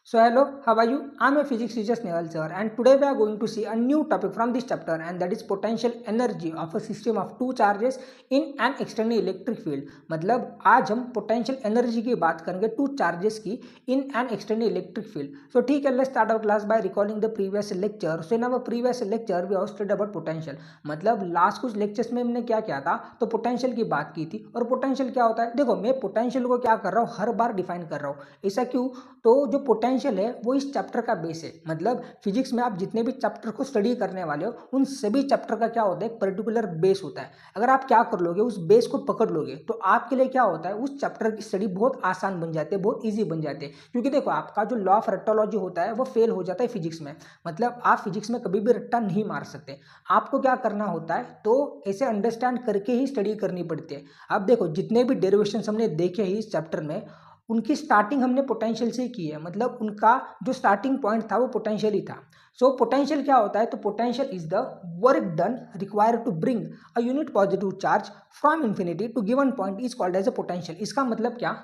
So hello, how are you? I'm a physics teacher Snehal sir, and today we are going to see a new topic from this chapter, and that is potential energy of a system of two charges in an external electric field. मतलब आज हम potential energy की बात करेंगे two charges की in an external electric field. So ठीक है, let's start our class by recalling the previous lecture. So in our previous lecture we have studied about potential. मतलब लास्ट कुछ लेक्चर्स में हमने क्या किया था, तो पोटेंशियल की बात की थी। और पोटेंशियल क्या होता है, देखो मैं पोटेंशियल को क्या कर रहा हूँ, हर बार डिफाइन कर रहा हूँ। ऐसा क्यों? तो जो पोटेंशियल है वो इस चैप्टर का बेस है। मतलब फिजिक्स में आप जितने भी चैप्टर को स्टडी करने वाले हो उन सभी चैप्टर का क्या होता है, एक पर्टिकुलर बेस होता है। अगर आप क्या कर लोगे, उस बेस को पकड़ लोगे, तो आपके लिए क्या होता है, उस चैप्टर की स्टडी बहुत आसान बन जाती है, बहुत ईजी बन जाती है। क्योंकि देखो आपका जो लॉ ऑफ रेक्टोलॉजी होता है वो फेल हो जाता है फिजिक्स में। मतलब आप फिजिक्स में कभी भी रट्टा नहीं मार सकते। आपको क्या करना होता है, तो ऐसे अंडरस्टैंड करके ही स्टडी करनी पड़ती है। अब देखो जितने भी डेरिवेशंस हमने देखे ही इस चैप्टर में, उनकी स्टार्टिंग हमने पोटेंशियल से ही की है। मतलब उनका जो स्टार्टिंग पॉइंट था वो पोटेंशियल ही था। सो पोटेंशियल क्या होता है, तो potential is the work done required to bring a unit positive charge from infinity to given point is called as a potential. इसका मतलब क्या,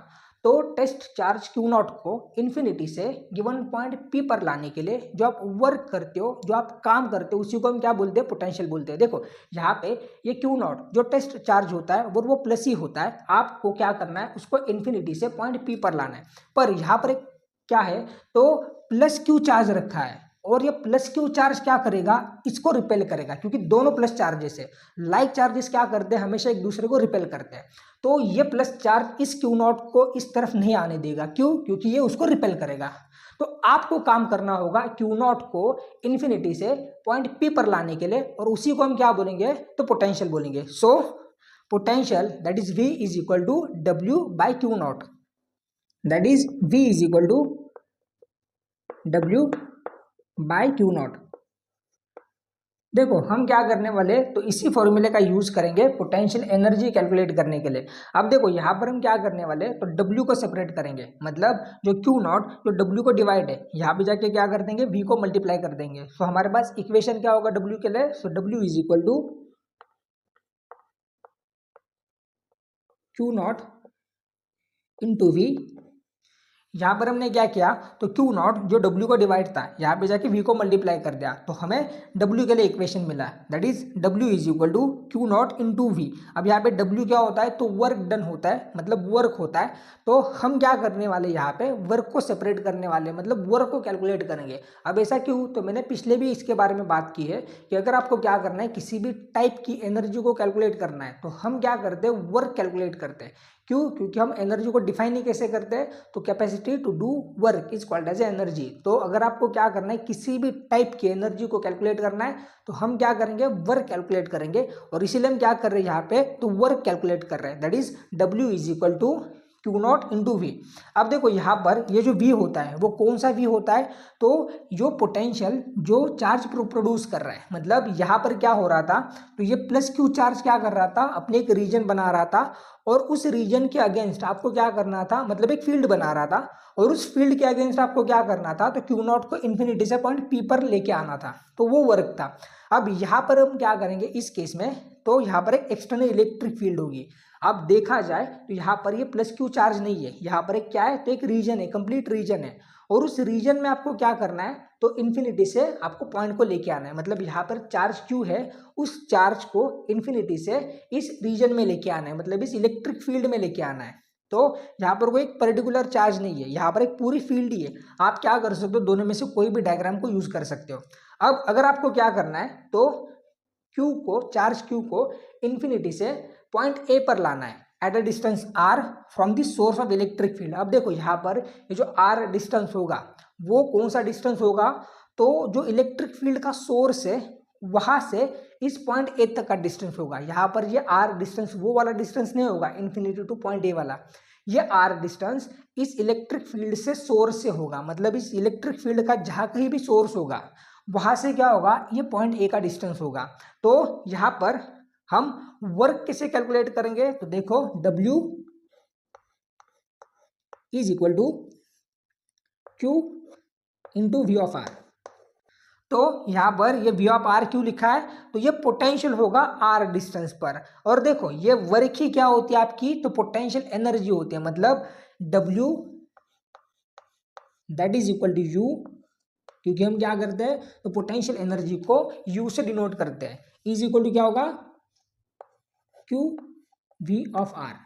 तो टेस्ट चार्ज क्यू नॉट को इन्फिनिटी से गिवन पॉइंट पी पर लाने के लिए जो आप वर्क करते हो, जो आप काम करते हो, उसी को हम क्या बोलते हैं, पोटेंशियल बोलते हैं। देखो यहाँ पे ये क्यू नॉट जो टेस्ट चार्ज होता है वो प्लस ही होता है। आपको क्या करना है, उसको इन्फिनिटी से पॉइंट पी पर लाना है। पर यहाँ पर एक क्या है, तो प्लस क्यू चार्ज रखा है, और ये प्लस क्यू चार्ज क्या करेगा, इसको रिपेल करेगा। क्योंकि दोनों प्लस चार्जेस है, लाइक चार्जेस क्या करते हैं, हमेशा एक दूसरे को रिपेल करते हैं। तो ये प्लस चार्ज इस क्यू नॉट को इस तरफ नहीं आने देगा। क्यों? क्योंकि ये उसको रिपेल करेगा। तो आपको काम करना होगा क्यू नॉट को इन्फिनिटी से पॉइंट पी पर लाने के लिए, और उसी को हम क्या बोलेंगे, तो पोटेंशियल बोलेंगे। So potential that is v is equal to w by q naught, that is v is equal to w by q naught. देखो हम क्या करने वाले, तो इसी फॉर्मूले का यूज करेंगे पोटेंशियल एनर्जी कैलकुलेट करने के लिए। अब देखो यहाँ पर हम क्या करने वाले, तो W को सेपरेट करेंगे। मतलब जो Q नॉट जो W को डिवाइड है, यहाँ पे जाके क्या कर देंगे, V को मल्टीप्लाई कर देंगे। सो हमारे पास इक्वेशन क्या होगा W के लिए, so W is equal to Q naught into V। यहाँ पर हमने क्या किया, तो Q नॉट जो W को डिवाइड था, यहाँ पे जाके V को मल्टीप्लाई कर दिया, तो हमें W के लिए इक्वेशन मिला, that is W is equal to Q naught into V। अब यहाँ पे W क्या होता है, तो वर्क डन होता है, मतलब वर्क होता है। तो हम क्या करने वाले, यहाँ पे वर्क को सेपरेट करने वाले, मतलब वर्क को कैलकुलेट करेंगे। अब ऐसा क्यों, तो मैंने पिछले भी इसके बारे में बात की है कि अगर आपको क्या करना है, किसी भी टाइप की एनर्जी को कैलकुलेट करना है, तो हम क्या करते हैं, वर्क कैलकुलेट करते हैं। क्यों? क्योंकि हम एनर्जी को डिफाइन ही कैसे करते हैं, तो capacity to do work is called as energy. तो अगर आपको क्या करना है, किसी भी टाइप की एनर्जी को कैलकुलेट करना है, तो हम क्या करेंगे, वर्क कैलकुलेट करेंगे। और इसीलिए हम क्या कर रहे हैं यहाँ पे, तो वर्क कैलकुलेट कर रहे हैं, that is W is equal to Q naught into V। अब देखो यहाँ पर ये जो V होता है वो कौन सा V होता है, तो जो पोटेंशियल जो चार्ज प्रोड्यूस कर रहा है। मतलब यहाँ पर क्या हो रहा था, तो ये प्लस क्यू चार्ज क्या कर रहा था, अपने एक रीजन बना रहा था, और उस रीजन के अगेंस्ट आपको क्या करना था, मतलब एक फील्ड बना रहा था, और उस फील्ड के अगेंस्ट आपको क्या करना था, तो क्यू नॉट को इन्फिनिटी से पॉइंट पी पर लेके आना था। तो वो वर्क था। अब यहाँ पर हम क्या करेंगे इस केस में, तो यहाँ पर एक एक्सटर्नल इलेक्ट्रिक फील्ड होगी। अब देखा जाए तो यहाँ पर ये प्लस क्यू चार्ज नहीं है, यहाँ पर एक क्या है, तो एक रीजन है, कंप्लीट रीजन है। और उस रीजन में आपको क्या करना है, तो इन्फिनिटी से आपको पॉइंट को लेके आना है। मतलब यहाँ पर चार्ज क्यू है, उस चार्ज को इन्फिनिटी से इस रीजन में लेके आना है, मतलब इस इलेक्ट्रिक फील्ड में लेके आना है। तो यहाँ पर कोई एक पर्टिकुलर चार्ज नहीं है, यहाँ पर एक पूरी फील्ड ही है। आप क्या कर सकते हो, दोनों में से कोई भी डायग्राम को यूज कर सकते हो। अब अगर आपको क्या करना है, तो क्यू को, चार्ज क्यू को इन्फिनिटी से पॉइंट ए पर लाना है eight a distance r from the source of electric field. अब देखो यहाँ पर ये जो r डिस्टेंस होगा वो कौन सा डिस्टेंस होगा, तो जो इलेक्ट्रिक फील्ड का सोर्स है वहां से इस पॉइंट ए तक का डिस्टेंस होगा। यहाँ पर ये r डिस्टेंस वो वाला डिस्टेंस नहीं होगा, इन्फिनिटी टू पॉइंट ए वाला। ये r डिस्टेंस इस इलेक्ट्रिक फील्ड से सोर्स से होगा। मतलब इस इलेक्ट्रिक फील्ड का जहां कहीं भी सोर्स होगा वहां से क्या होगा, ये पॉइंट ए का डिस्टेंस होगा। तो यहाँ पर हम वर्क कैसे कैलकुलेट करेंगे, तो देखो W is equal to Q into V of R। तो यहाँ पर ये V ऑफ R क्यों लिखा है, तो ये पोटेंशियल होगा R डिस्टेंस पर। और देखो ये वर्क ही क्या होती है आपकी, तो पोटेंशियल एनर्जी होती है। मतलब W that is equal to U, क्योंकि हम क्या करते हैं तो पोटेंशियल एनर्जी को यू से डिनोट करते हैं, इज इक्वल टू क्या होगा क्यू वी ऑफ आर।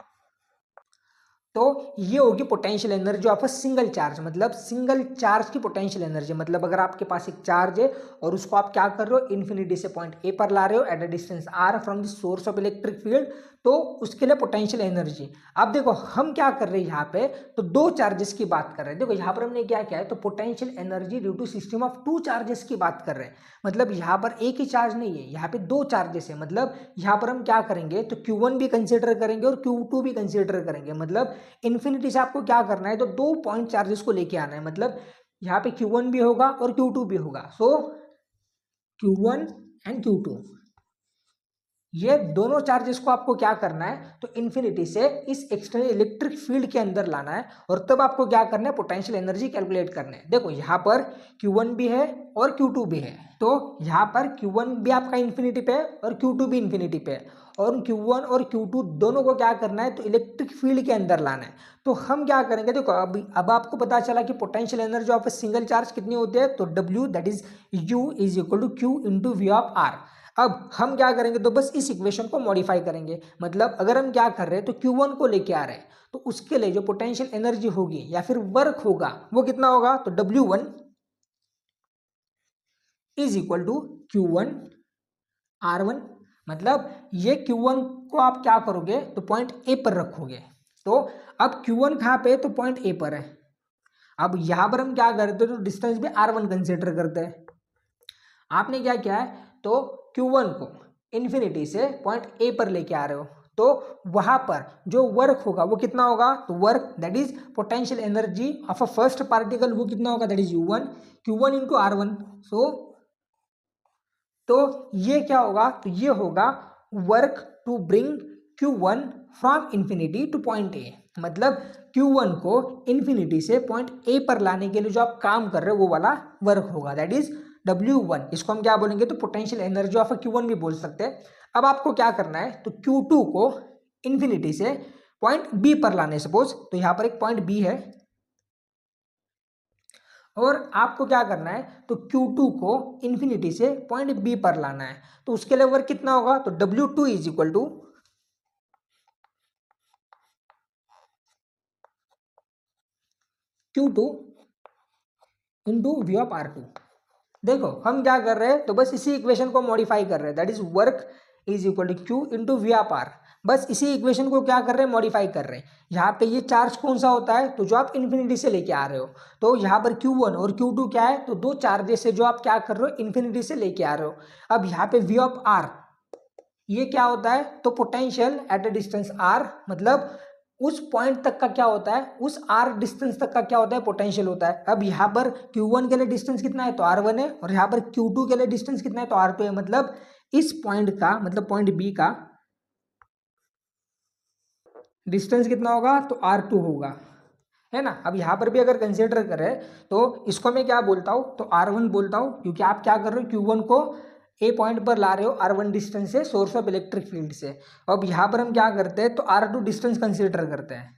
तो ये होगी potential energy of a single charge, मतलब सिंगल चार्ज की पोटेंशियल एनर्जी। मतलब अगर आपके पास एक चार्ज है और उसको आप क्या कर रहे हो, इन्फिनिटी से पॉइंट ए पर ला रहे हो at a distance R from the source of electric field, तो उसके लिए पोटेंशियल एनर्जी। अब देखो हम क्या कर रहे हैं यहाँ पे, तो दो चार्जेस की बात कर रहे हैं। देखो यहाँ पर हमने क्या किया है, तो potential energy due to system of two charges की बात कर रहे हैं। मतलब यहाँ पर एक ही चार्ज नहीं है, यहाँ पे दो चार्जेस है। मतलब यहाँ पर हम क्या करेंगे, तो Q1 भी कंसिडर करेंगे और Q2 भी कंसिडर करेंगे। मतलब इन्फिनिटी से आपको क्या करना है, तो दो पॉइंट चार्जेस को लेके आना है। मतलब यहाँ पे Q1 भी होगा और Q2 भी होगा। सो Q1 एंड Q2, ये दोनों चार्जेस को आपको क्या करना है, तो इन्फिनिटी से इस एक्सटर्नल इलेक्ट्रिक फील्ड के अंदर लाना है और तब आपको क्या करना है, पोटेंशियल एनर्जी कैलकुलेट करना है। देखो यहाँ पर Q1 भी है और Q2 भी है, तो यहाँ पर Q1 भी आपका इन्फिनिटी पे है और Q2 भी इन्फिनिटी पे है, और Q1 और Q2 दोनों को क्या करना है, तो इलेक्ट्रिक फील्ड के अंदर लाना है। तो हम क्या करेंगे, देखो अब आपको पता चला कि potential energy of a single charge कितनी होती है, तो W that is U is equal to Q into V of R. अब हम क्या करेंगे, तो बस इस इक्वेशन को मॉडिफाई करेंगे। मतलब अगर हम क्या कर रहे हैं, तो Q1 को लेके आ रहे हैं, तो उसके लिए जो पोटेंशियल एनर्जी होगी या फिर वर्क होगा वो कितना होगा, तो W1 is equal to Q1 R1। मतलब ये Q1 को आप क्या करोगे, तो पॉइंट ए पर रखोगे। तो अब Q1 कहाँ पे है, तो पॉइंट ए पर है। अब यहां पर हम क्या करते हैं, तो डिस्टेंस भी R1 कंसिडर करते हैं। आपने क्या किया है, तो Q1 को इन्फिनिटी से पॉइंट ए पर लेके आ रहे हो, तो वहां पर जो वर्क होगा वो कितना होगा, तो work that is potential energy of a first particle, वो कितना होगा, that is U1 Q1 into R1। सो तो ये क्या होगा, तो ये होगा work to bring Q1 from infinity to point A. मतलब Q1 को इन्फिनिटी से पॉइंट ए पर लाने के लिए जो आप काम कर रहे हो वो वाला वर्क होगा, दैट इज W1। इसको हम क्या बोलेंगे, तो पोटेंशियल एनर्जी ऑफ Q1 भी बोल सकते हैं। अब आपको क्या करना है, तो Q2 को इन्फिनिटी से पॉइंट बी पर लाने, सपोज तो यहाँ पर एक पॉइंट बी है और आपको क्या करना है, तो Q2 को इन्फिनिटी से पॉइंट बी पर लाना है। तो उसके लिए वर्क कितना होगा, तो W2 is equal to Q2 into V of R2। देखो हम क्या कर रहे हैं, तो बस इसी इक्वेशन को मॉडिफाई कर रहे हैं, that is work is equal to Q into V of R. बस इसी इक्वेशन को क्या कर रहे हैं, मॉडिफाई कर रहे हैं। यहाँ पे ये चार्ज कौन सा होता है, तो जो आप इन्फिनिटी से लेके आ रहे हो, तो यहाँ पर Q1 और Q2 क्या है, तो दो चार्जेस है जो आप क्या कर रहे हो, इन्फिनिटी से लेके आ रहे हो। अब यहाँ पे वी ऑफ आर ये क्या होता है, तो potential at a distance R. मतलब उस पॉइंट तक का क्या होता है, उस आर डिस्टेंस तक का क्या होता है, पोटेंशियल होता है। अब यहाँ पर Q1 के लिए डिस्टेंस कितना है, तो R1 है, और यहाँ पर Q2 के लिए डिस्टेंस कितना है, तो R2 है। मतलब इस पॉइंट का, मतलब पॉइंट बी का डिस्टेंस कितना होगा, तो R2 होगा, है ना। अब यहाँ पर भी अगर कंसिडर करें तो इसको मैं क्या बोलता हूँ, तो R1 बोलता हूँ, क्योंकि आप क्या कर रहे हो, Q1 को ए पॉइंट पर ला रहे हो R1 डिस्टेंस से सोर्स ऑफ इलेक्ट्रिक फील्ड से। अब यहाँ पर हम क्या करते हैं, तो R2 डिस्टेंस कंसिडर करते हैं।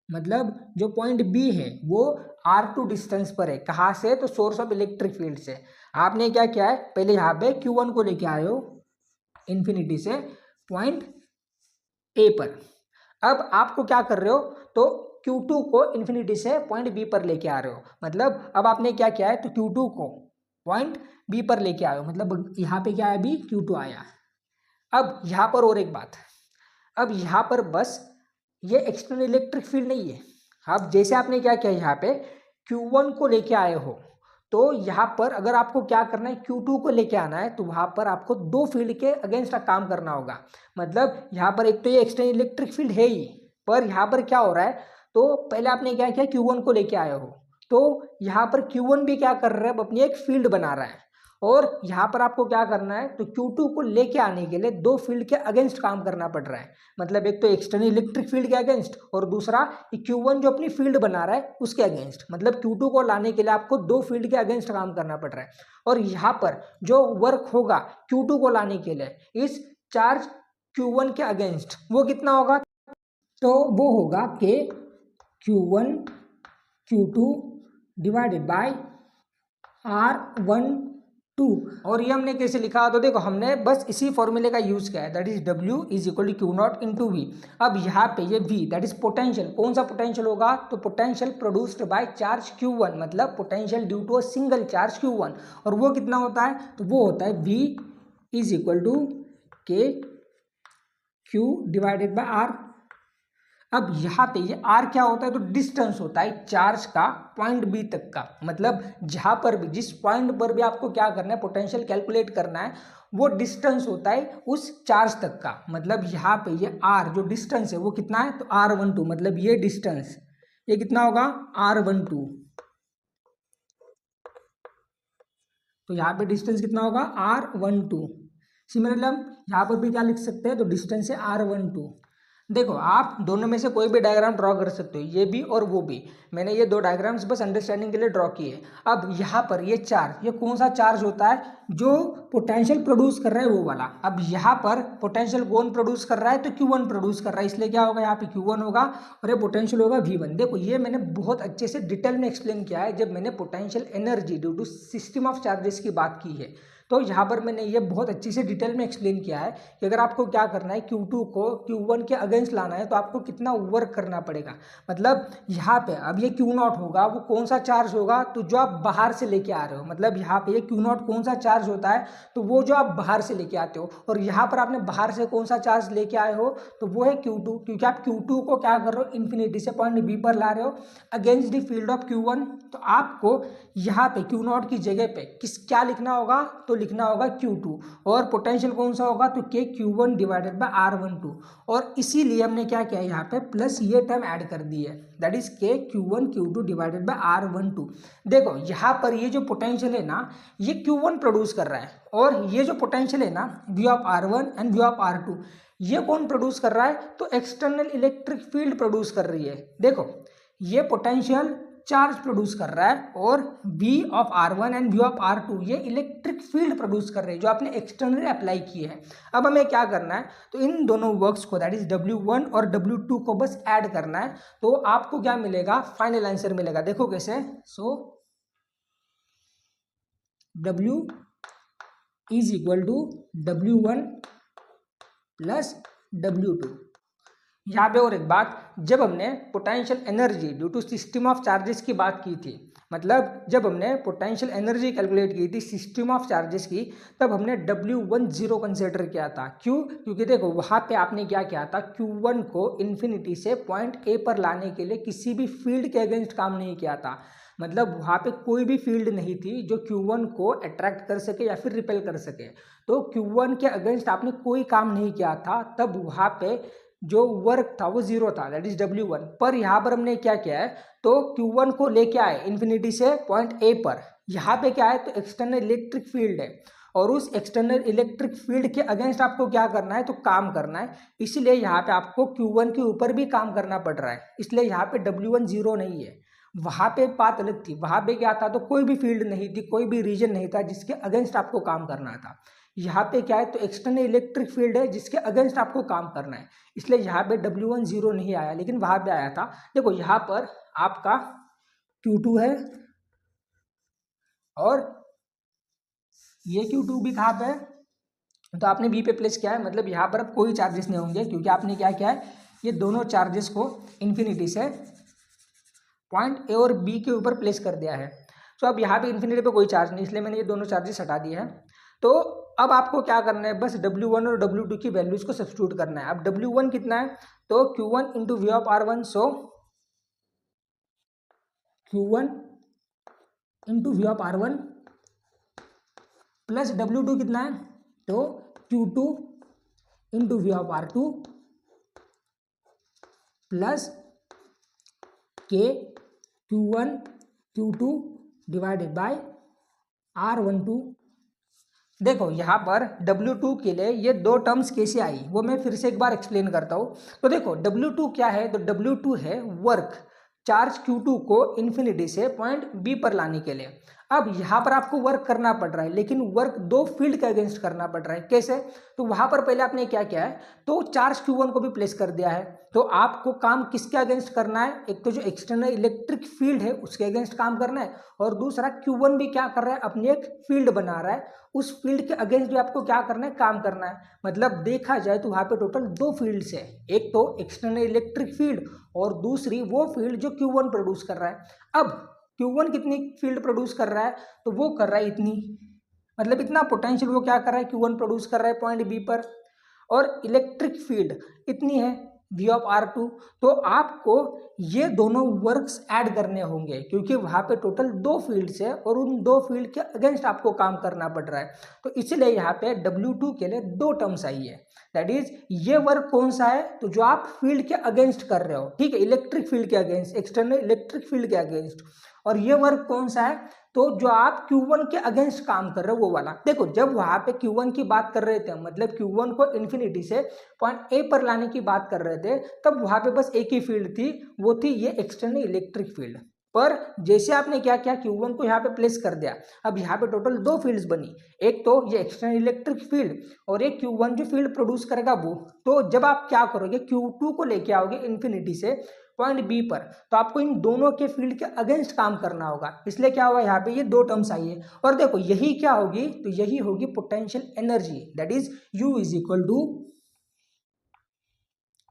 मतलब जो पॉइंट बी है वो R2 डिस्टेंस पर है, कहाँ से, तो सोर्स ऑफ इलेक्ट्रिक फील्ड से। आपने क्या किया है, पहले यहाँ पे Q1 को लेके आए हो इन्फिनिटी से पॉइंट ए पर। अब आपको क्या कर रहे हो, तो Q2 को इन्फिनिटी से पॉइंट बी पर लेके आ रहे हो। मतलब अब आपने क्या किया है, तो Q2 को पॉइंट बी पर लेके आए हो। मतलब यहाँ पे क्या है, अभी Q2 आया। अब यहाँ पर और एक बात, अब यहाँ पर बस ये एक्सटर्नल इलेक्ट्रिक फील्ड नहीं है। अब जैसे आपने क्या किया, यहाँ पे Q1 को लेके आए हो, तो यहाँ पर अगर आपको क्या करना है, Q2 को लेके आना है, तो वहां पर आपको दो फील्ड के अगेंस्ट काम करना होगा। मतलब यहाँ पर एक तो ये एक्सटर्नल इलेक्ट्रिक फील्ड है ही, पर यहाँ पर क्या हो रहा है, तो पहले आपने क्या किया, Q1 को लेके आए हो, तो यहाँ पर Q1 भी क्या कर रहा है, अपनी एक फील्ड बना रहा है। और यहाँ पर आपको क्या करना है, तो Q2 को लेके आने के लिए दो फील्ड के अगेंस्ट काम करना पड़ रहा है। मतलब एक तो एक्सटर्नल इलेक्ट्रिक फील्ड के अगेंस्ट, और दूसरा Q1 जो अपनी फील्ड बना रहा है उसके अगेंस्ट। मतलब Q2 को लाने के लिए आपको दो फील्ड के अगेंस्ट काम करना पड़ रहा है। और यहाँ पर जो वर्क होगा Q2 को लाने के लिए इस चार्ज Q1 के अगेंस्ट, वो कितना होगा, तो वो होगा कि Q1 Q2 divided by R12। और ये हमने कैसे लिखा, तो देखो हमने बस इसी फॉर्मूले का यूज किया है, that is W is equal to Q naught into V. अब यहाँ पे ये V दैट इज पोटेंशियल, कौन सा पोटेंशियल होगा, तो potential produced by charge Q1, मतलब potential due to a single charge Q1। और वो कितना होता है, तो वो होता है V is equal to K Q divided by R। अब यहाँ पे ये R क्या होता है, तो डिस्टेंस होता है चार्ज का पॉइंट बी तक का, मतलब जहाँ पर भी, जिस पॉइंट पर भी आपको क्या करना है, पोटेंशियल कैलकुलेट करना है, वो डिस्टेंस होता है उस चार्ज तक का। मतलब यहाँ पे ये R जो डिस्टेंस है वो कितना है, तो R12, मतलब ये डिस्टेंस ये कितना होगा, R12। तो यहाँ पे डिस्टेंस कितना होगा, R12। सिमिलरली हम यहाँ पर भी क्या लिख सकते हैं, तो डिस्टेंस है R12। देखो आप दोनों में से कोई भी डायग्राम ड्रॉ कर सकते हो, ये भी और वो भी। मैंने ये दो डायग्राम्स बस अंडरस्टैंडिंग के लिए ड्रॉ किए। अब यहाँ पर ये चार्ज, ये कौन सा चार्ज होता है, जो पोटेंशियल प्रोड्यूस कर रहा है वो वाला। अब यहाँ पर पोटेंशियल कौन प्रोड्यूस कर रहा है, तो Q1 प्रोड्यूस कर रहा है, इसलिए क्या होगा, यहाँ पे Q1 होगा और ये पोटेंशियल होगा V1। देखो ये मैंने बहुत अच्छे से डिटेल में एक्सप्लेन किया है जब मैंने potential energy due to system of charges की बात की है। तो यहाँ पर मैंने ये बहुत अच्छी से डिटेल में एक्सप्लेन किया है कि अगर आपको क्या करना है, Q2 को Q1 के अगेंस्ट लाना है तो आपको कितना वर्क करना पड़ेगा। मतलब यहाँ पे अब ये Q0 होगा, वो कौन सा चार्ज होगा, तो जो आप बाहर से लेके आ रहे हो। मतलब यहाँ पे ये Q0 कौन सा चार्ज होता है, तो वो जो आप बाहर से लेके आते हो। और यहाँ पर आपने बाहर से कौन सा चार्ज लेके आए हो, तो वो है Q2, क्योंकि आप Q2 को क्या कर रहे हो, इन्फिनिटी से पॉइंट बी पर ला रहे हो against the field of Q1। तो आपको यहाँ पे Q0 की जगह पे क्या लिखना होगा, तो लिखना होगा Q2। और पोटेंशियल कौन सा होगा, तो K Q1 divided by R12। और इसीलिए हमने क्या किया, यहाँ पे प्लस ये टर्म ऐड कर दी है, that is K Q1 Q2 divided by R12। देखो यहाँ पर ये जो पोटेंशियल है ना, ये Q1 प्रोड्यूस कर रहा है, और ये जो पोटेंशियल है ना, V of R1 and V of R2, ये कौन प्रोड्यूस कर रहा है, तो एक्सटर्नल इलेक्ट्रिक फील्ड प्रोड्यूस कर रही है। देखो ये पोटेंशियल चार्ज प्रोड्यूस कर रहा है, और V of R1 and V of R2 ये इलेक्ट्रिक फील्ड प्रोड्यूस कर रहे हैं जो आपने एक्सटर्नली अप्लाई किए हैं। अब हमें क्या करना है, तो इन दोनों वर्क्स को, दैट इज W1 और W2 को बस ऐड करना है, तो आपको क्या मिलेगा, फाइनल आंसर मिलेगा। देखो कैसे, so W is equal to W1 plus W2। यहाँ पे और एक बात, जब हमने potential energy due to system of charges की बात की थी, मतलब जब हमने पोटेंशियल एनर्जी कैलकुलेट की थी सिस्टम ऑफ चार्जेस की, तब हमने W10 कंसिडर किया था। क्यों, क्योंकि देखो वहाँ पे आपने क्या किया था, Q1 को इन्फिनिटी से पॉइंट ए पर लाने के लिए किसी भी फील्ड के अगेंस्ट काम नहीं किया था। मतलब वहाँ पे कोई भी फील्ड नहीं थी जो Q1 को अट्रैक्ट कर सके या फिर रिपेल कर सके। तो Q1 के अगेंस्ट आपने कोई काम नहीं किया था, तब वहाँ पे जो वर्क था वो जीरो था, दैट इज W1। पर यहाँ पर हमने क्या किया है, तो Q1 को लेके आए इन्फिनिटी से पॉइंट ए पर। यहाँ पे क्या है, तो एक्सटर्नल इलेक्ट्रिक फील्ड है, और उस एक्सटर्नल इलेक्ट्रिक फील्ड के अगेंस्ट आपको क्या करना है, तो काम करना है। इसलिए यहाँ पे आपको Q1 के ऊपर भी काम करना पड़ रहा है, इसलिए यहाँ पे W1 जीरो नहीं है। वहाँ पे बात अलग थी, वहाँ पे क्या था, तो कोई भी फील्ड नहीं थी, कोई भी रीजन नहीं था जिसके अगेंस्ट आपको काम करना था। यहाँ पे क्या है, तो एक्सटर्नल इलेक्ट्रिक फील्ड है जिसके अगेंस्ट आपको काम करना है, इसलिए यहाँ पे W1 जीरो नहीं आया, लेकिन वहाँ पे आया था। देखो यहाँ पर आपका Q2 है, और ये Q2 भी कहाँ पे है, तो आपने B पे प्लेस किया है। मतलब यहाँ पर अब कोई चार्जेस नहीं होंगे, क्योंकि आपने क्या किया है, ये दोनों चार्जेस को इन्फिनिटी से पॉइंट ए और बी के ऊपर प्लेस कर दिया है। तो अब यहाँ पे इन्फिनिटी पे कोई चार्ज नहीं, इसलिए मैंने ये दोनों चार्जेस हटा दिए हैं। तो अब आपको क्या करना है, बस W1 और W2 की वैल्यूज को सब्स्टिट्यूट करना है। अब W1 कितना है, तो Q1 into V of R1, so Q1 into V of R1 plus W2 कितना है, तो Q2 into V of R2 plus K Q1 Q2 divided by R12। देखो यहाँ पर W2 के लिए ये दो टर्म्स कैसे आई, वो मैं फिर से एक बार एक्सप्लेन करता हूँ। तो देखो W2 क्या है, तो W2 है वर्क, चार्ज Q2 को इन्फिनिटी से पॉइंट बी पर लाने के लिए। अब यहाँ पर आपको वर्क करना पड़ रहा है, लेकिन वर्क दो फील्ड के अगेंस्ट करना पड़ रहा है। कैसे? तो वहां पर पहले आपने क्या किया है, तो चार्ज Q1 को भी प्लेस कर दिया है। तो आपको काम किसके अगेंस्ट करना है, एक तो जो एक्सटर्नल इलेक्ट्रिक फील्ड है उसके अगेंस्ट काम करना है, और दूसरा Q1 भी क्या कर रहा है, अपनी एक फील्ड बना रहा है, उस फील्ड के अगेंस्ट भी आपको क्या करना है, काम करना है। मतलब देखा जाए तो वहां पे टोटल दो फील्ड्स है, एक तो एक्सटर्नल इलेक्ट्रिक फील्ड और दूसरी वो फील्ड जो Q1 प्रोड्यूस कर रहा है। अब Q1 कितनी फील्ड प्रोड्यूस कर रहा है, तो वो कर रहा है इतनी, मतलब इतना पोटेंशियल वो क्या कर रहा है, Q1 प्रोड्यूस कर रहा है पॉइंट बी पर, और इलेक्ट्रिक फील्ड इतनी है V ऑफ R2। तो आपको ये दोनों वर्क्स ऐड करने होंगे, क्योंकि वहां पे टोटल दो फील्ड्स है और उन दो फील्ड के अगेंस्ट आपको काम करना पड़ रहा है। तो इसलिए यहाँ पे W2 के लिए दो टर्म्स आई है, दैट इज ये वर्क कौन सा है, तो जो आप फील्ड के अगेंस्ट कर रहे हो, ठीक है, इलेक्ट्रिक फील्ड के अगेंस्ट, एक्सटर्नल इलेक्ट्रिक फील्ड के अगेंस्ट। और ये वर्क कौन सा है, तो जो आप Q1 के अगेंस्ट काम कर रहे हो वो वाला। देखो जब वहां पे Q1 की बात कर रहे थे, मतलब Q1 को इन्फिनिटी से पॉइंट ए पर लाने की बात कर रहे थे, तब वहां पे बस एक ही फील्ड थी, वो थी ये एक्सटर्नल इलेक्ट्रिक फील्ड। पर जैसे आपने क्या किया, Q1 को यहाँ पे प्लेस कर दिया, अब यहाँ पे टोटल दो फील्ड्स बनी, एक तो ये एक्सटर्नल इलेक्ट्रिक फील्ड और एक Q1 जो फील्ड प्रोड्यूस करेगा वो। तो जब आप क्या करोगे, Q2 को लेके आओगे इन्फिनिटी से पॉइंट बी पर, तो आपको इन दोनों के फील्ड के अगेंस्ट काम करना होगा। इसलिए क्या हुआ, यहाँ पे ये दो टर्म्स आई है। और देखो यही क्या होगी, तो यही होगी potential energy, that is U is equal to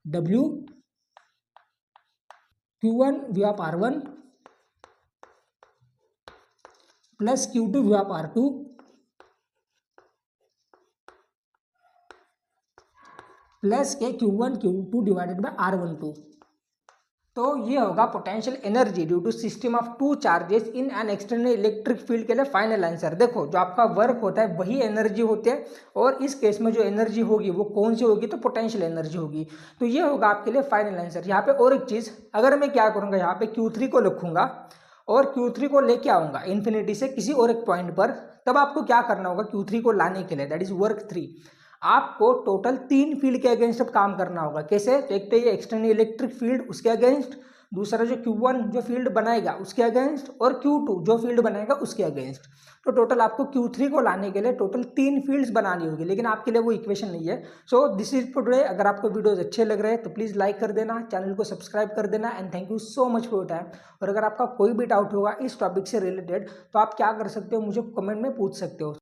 W Q1 V of R1 plus Q2 V of R2 plus K Q1 Q2 divided by R12। तो ये होगा potential energy due to system of two charges in an external electric field के लिए final answer. देखो जो आपका work होता है वही एनर्जी होती है, और इस केस में जो एनर्जी होगी वो कौन सी होगी, तो पोटेंशियल एनर्जी होगी। तो ये होगा आपके लिए फाइनल आंसर। यहाँ पे और एक चीज़, अगर मैं क्या करूँगा, यहाँ पे Q3 को लिखूंगा और Q3 को लेके आऊँगा इन्फिनिटी से किसी और एक पॉइंट पर, तब आपको क्या करना होगा, Q3 को लाने के लिए, दैट इज वर्क 3, आपको टोटल तीन फील्ड के अगेंस्ट अब काम करना होगा। कैसे, तो एक तो ये एक्सटर्नल इलेक्ट्रिक फील्ड उसके अगेंस्ट, दूसरा जो Q1 जो फील्ड बनाएगा उसके अगेंस्ट, और Q2 जो फील्ड बनाएगा उसके अगेंस्ट। तो टोटल आपको Q3 को लाने के लिए टोटल तीन फील्ड्स बनानी होगी, लेकिन आपके लिए वो इक्वेशन नहीं है। So this is for today. अगर आपको वीडियोस अच्छे लग रहे हैं तो प्लीज़ लाइक कर देना, चैनल को सब्सक्राइब कर देना, and thank you so much for your time. और अगर आपका कोई भी डाउट होगा इस टॉपिक से रिलेटेड, तो आप क्या कर सकते हो, मुझे कमेंट में पूछ सकते हो।